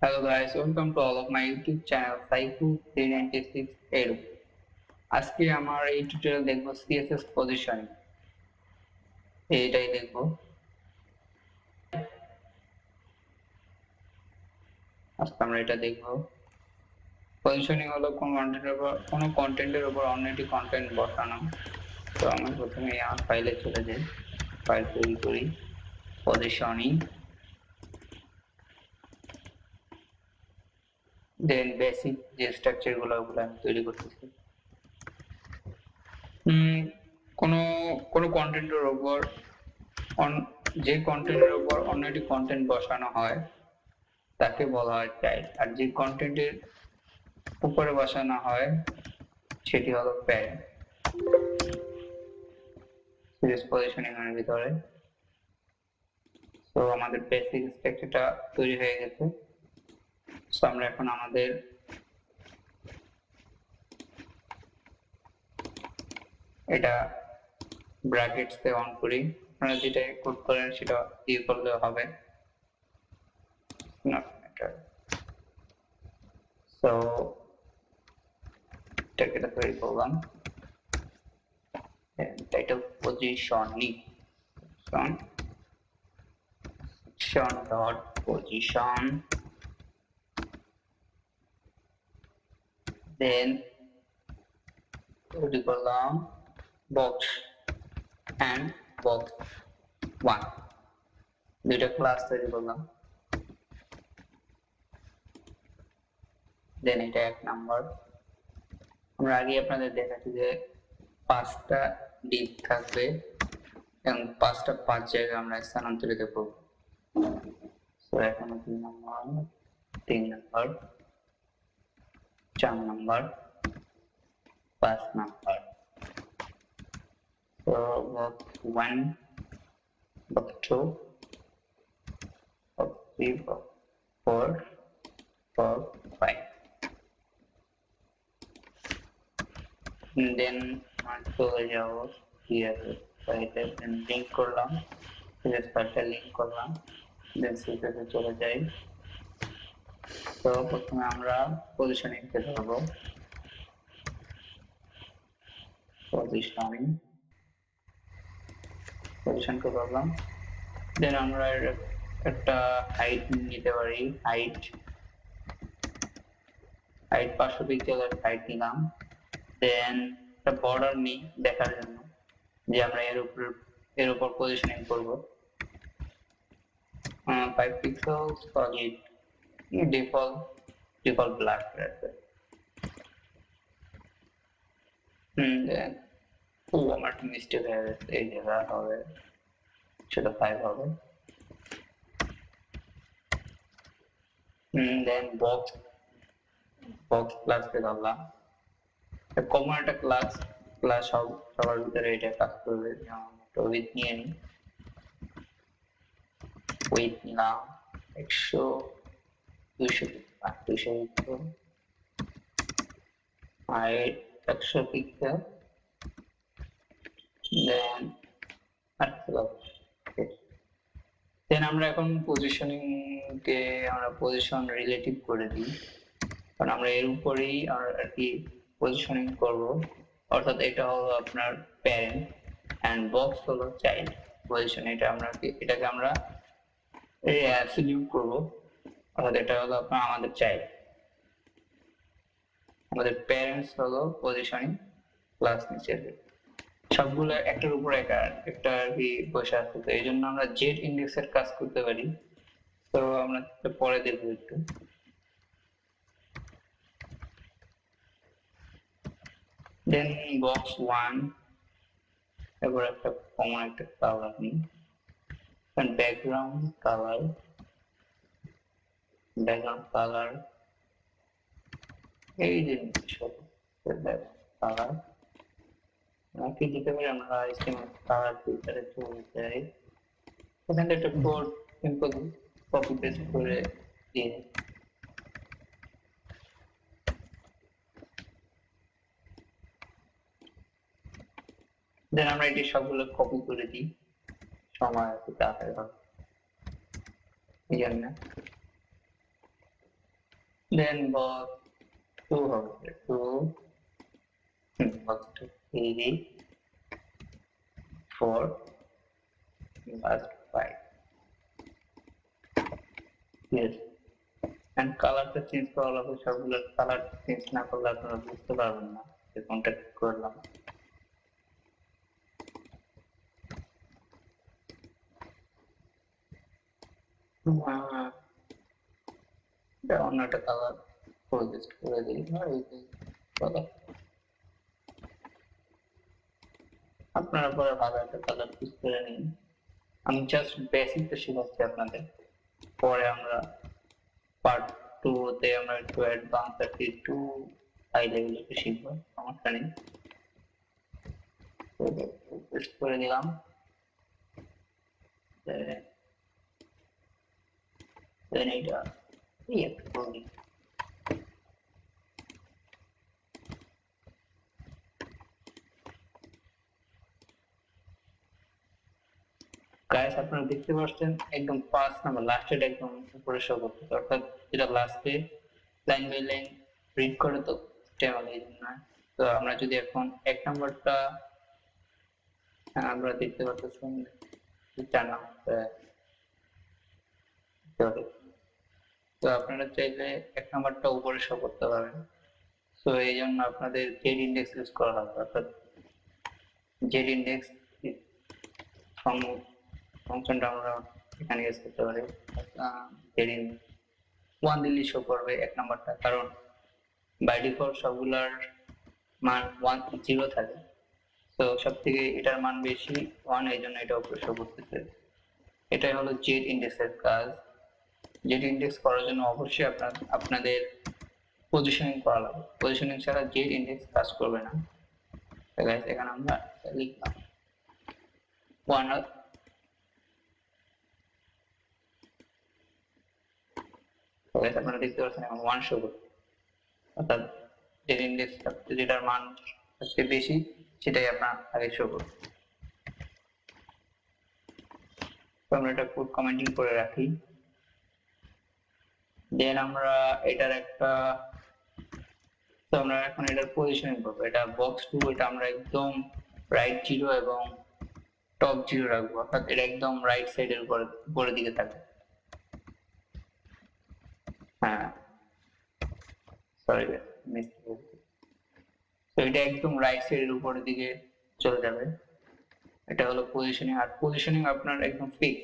Hello guys, welcome to all of my YouTube channel Saiku 396 Edu. আজকে আমার এই tutorial দেখবো CSS পজিশন। এইটাই দেখবো। আজকে আমরা এটা দেখবো। পজিশনিং হলো কোনো কন্টেন্টের উপর অন্য একটি কন্টেন্ট বসানো। তো আমি প্রথমে আমার ফাইলে চলে যাই, ফাইল তৈরি করি, পজিশনিং, দেন বেসিক যে স্ট্রাকচার গুলো ওগুলো আমি তৈরি করতেছি। কোনো কন্টেন্টের উপর যে কন্টেন্টের উপর অন্য একটি কন্টেন্ট বসানো হয় তাকে বলা হয় চাইল্ড, আর যে কন্টেন্টের উপরে বসানো হয় সেটি হলো প্যারেন্ট। সিরিজ পজিশনিং এর ভিতরে তো আমাদের বেসিক স্ট্রাকচারটা তৈরি হয়ে গেছে। সো আমরা এখন আমাদের এটা ব্র্যাকেটস তে অন করি। আপনারা যেটা কোড করেন সেটা দিয়ে করলে হবে। সো এটাকে তৈরি করলাম। Title positioning dot position, then তৈরি করলাম box and box 1, দুইটা ক্লাস তৈরি করলাম। দেন এটা এক নাম্বার। আমরা আগে আপনাদের দেখাচ্ছি যে 5টা ডিপ থাকবে এবং 5টা 5 জায়গায় আমরা স্থানান্তরিত করব। তো এখন 2 নাম্বার, 3 নাম্বার, 4 নাম্বার, 5 নাম্বার। তো box 1, box 2, box 3, box 4, box 5. দেন চলে যাবো লিঙ্ক করলাম, লিঙ্ক করলাম, দেন সিএসএস চলে যাই। তো প্রথমে আমরা পজিশনিং কে ধরবো, পজিশন কে ধরলাম। দেন আমরা একটা হাইট নিতে পারি, হাইট 500 পিক্সেলের হাইট নিলাম। দেন একটা বর্ডার নিই দেখার জন্য যে আমরা এর উপর পজিশনিং করব। 5 পিক্সেল সলিড ডিফল্ট ব্ল্যাক রাখবে। দেন আমার মিস্টেক হয়ে গেছে, এই জায়গা হবে সেটা 5 হবে। দেন বক্স ক্লাস কে ধরলাম, কমন একটা ক্লাস সবার ভিতরে এটা কাজ করবে। তো উইথ নিয়ে নিই, উইথ নিলাম 100, 200 পিক্সেল, হাইট 100 পিক্সেল, দেন আমরা এখন পজিশনিং কে আমরা পজিশন রিলেটিভ করে দিই, কারণ আমরা এর উপরেই আর কি পজিশনিং করব। অর্থাৎ এটা হলো আপনার প্যারেন্ট এন্ড বক্স হলো চাইল্ড পজিশন। এটাকে আমরা অ্যাবসলিউট করব, অর্থাৎ এটা হলো আপনার আমাদের চাইল্ড, আমাদের প্যারেন্টস হলো পজিশনিং ক্লাস নিচে। সবগুলো একটার উপর একটা আর কি বসে আছে, তো এই জন্য আমরা জেড ইন্ডেক্সের কাজ করতে পারি। তো আমরা পরে দেখবো একটু। দেন বক্স 1, এবার একটা কমন একটা কালার নিই, ব্যাকগ্রাউন্ড কালার এই যে সব কালার নাকি দিতে পারি। আমরা কালার ফিল্টারে চলে যাই, এখানে একটা কোড সিম্পল কপি পেস্ট করে দিয়ে দেন আমরা এটি সবগুলো কপি করে দিই, সময় আছে তাড়াতাড়ি হবে এই জন্য। দেন বক্স 2 হবে 2 box 2 3 4 last 5 yes and কালারটা চেঞ্জ করা লাগবে সবগুলোর কালার চেঞ্জ না করলে আপনারা বুঝতে পারবেন না যে কোনটা করলাম অন্য একটা কালার সাজেস্ট করে দিই এই কালার আপনারা পরে ভালো একটা কালার চুজ করে নিন আমি জাস্ট বেসিকটা শেখাচ্ছি আপনাদের পরে আমরা পার্ট 2 তে আমরা একটু অ্যাডভান্স একটু হাই লেভেলে শিখবো সমস্যা নেই পেস্ট করে দিলাম দেন এটা একটু করি গাইস আপনারা দেখতে পাচ্ছেন একদম 5 নাম্বার লাস্টের একদম উপরে শো করতেছে অর্থাৎ যেটা লাস্টে লাইন বাই লাইন রিড করে তো স্টেবল এই জন্য তো আমরা যদি এখন এক নাম্বারটা আমরা দেখতে পাচ্ছি 4 নাম্বার তো আপনারা চাইলে এক নাম্বারটা উপরে শো করতে পারেন তো এই জন্য আপনাদের জেড ইন্ডেক্স ইউজ করা লাগবে অর্থাৎ জেড ইন্ডেক্স ফাংশনটা আমরা এখানে ইউজ করতে পারি জেড ইন 1 দিলে শো করবে এক নাম্বারটা কারণ বাই ডিফল্ট সবগুলার মান 1 0 থাকে তো সবথেকে এটার মান বেশি 1 এই জন্য এটা উপরে শো করতেছে এটাই হলো জেড ইন্ডেক্সের কাজ জেড ইন্ডেক্স করার জন্য অবশ্যই আপনাদের পজিশনিং করা লাগবে পজিশনিং ছাড়া জেড ইন্ডেক্স কাজ করবে না তো গাইস এখানে আমরা লিখলাম 1 তো গাইস আপনারা দেখতে পাচ্ছেন এখন 1 শো করছে অর্থাৎ জেড ইন্ডেক্স যেটার মান সবচেয়ে বেশি সেটাই আপনার আগে শো করবে তো আমরা এটা কোড কমেন্টিং করে রাখি দেন আমরা এটার একটা তো আমরা এখন এটার পজিশনিং করব এটা বক্স 2 এটা আমরা একদম রাইট 0 এবং টপ 0 রাখবো অর্থাৎ এটা একদম রাইট সাইডের উপরের দিকে থাকবে হ্যাঁ সরি মিস তো এটা একদম রাইট সাইডের উপরের দিকে চলে যাবে এটা হলো পজিশনিং আর পজিশনিং আপনার একদম ফিক্স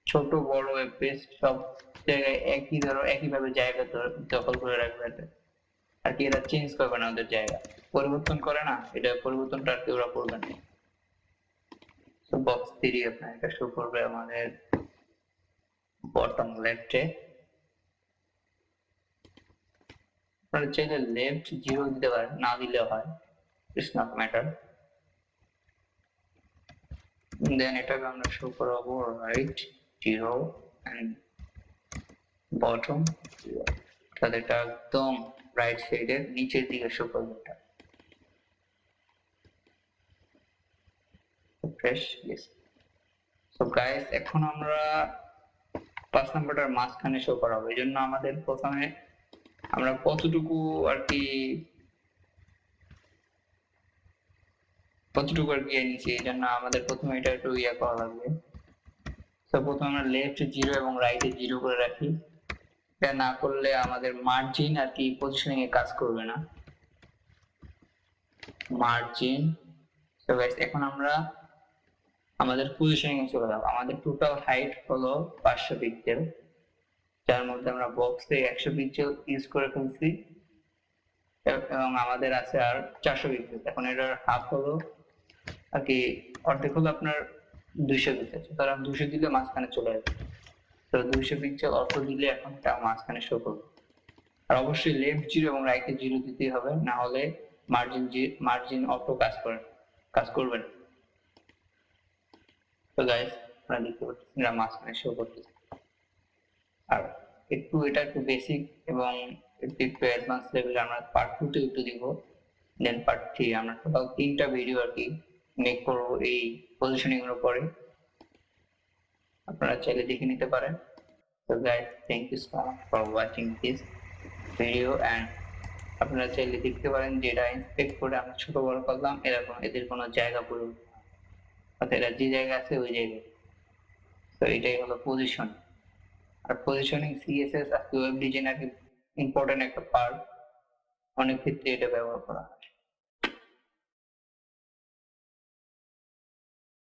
ছোট বড় পেজ সব জায়গায় একইভাবে জায়গা দখল করে রাখবে আর কি এরা চেঞ্জ করবে না ওদের জায়গা পরিবর্তন করে না এটা পরিবর্তনটা আর কি ওরা করবে না তো বক্স 3 আপনার এটা শো করবে আমাদের বটম লেফটে আপনারা চাইলে লেফট 0 দিতে পারেন না দিলে হয় ইটস নট ম্যাটার দেন এটাকে আমরা শো করব রাইট 0 এন্ড বটম 0 তাহলে এটা একদম রাইট সাইডের নিচের দিকে শো করবে এটা ফ্রেশ ইয়েস সো গাইস এখন আমরা 5 নাম্বারটার মাঝখানে শো করাবো এজন্য আমাদের প্রথমে আমরা কতটুকু আর কি নিয়েছি এজন্য আমাদের প্রথমে এটা একটু করা লাগবে তো প্রথমে আমরা লেফট 0 এবং রাইটে 0 করে রাখি এটা না করলে আমাদের মার্জিন আর কি পজিশনিং এ কাজ করবে না মার্জিন সো গাইস এখন আমরা আমাদের পজিশনিং এ চলে যাব আমাদের টোটাল হাইট হলো 500 পিক্সেল যার মধ্যে আমরা বক্সে 100 পিক্সেল ইউজ করে ফেলছি এবং আমাদের আছে আর 400 পিক্সেল এখন এটার হাফ হলো আর কি অর্ধেক হলো আপনার 200 পিক্সেল সুতরাং 200 দিলে মাঝখানে চলে আসবে তো 200 পিক্সেল অটো দিলে এখন এটা মাঝখানে শো করবে আর অবশ্যই লেফট 0 এবং রাইটে 0 দিতে হবে না হলে মার্জিন অটো কাজ করবে না তো গাইস আপনারা দেখতে পাচ্ছেন এটা মাঝখানে শো করতেছে আর এটা একটু বেসিক এবং একটু অ্যাডভান্স লেভেলে আমরা পার্ট 2 তে একটু দিব দেন পার্ট 3 আমরা টোটাল 3টা ভিডিও আর কি মেক করব এই পজিশনিং এর উপরে আপনারা চাইলে দেখে নিতে পারেন so guys thank you so much for watching this video and আপনারা চাইলে দেখতে পারেন যে এটা ইন্সপেক্ট করে আমি ছোট বড় করলাম, এরকম এদের কোনো জায়গা পরিবর্তন হয়, অর্থাৎ এরা যে জায়গায় আছে ওই জায়গায়। তো এটাই হলো পজিশন। আর পজিশনিং সিএসএস আর ওয়েব ডিজাইনার ইম্পর্টেন্ট একটা পার্ট, অনেক ক্ষেত্রে এটা ব্যবহার করা হয়।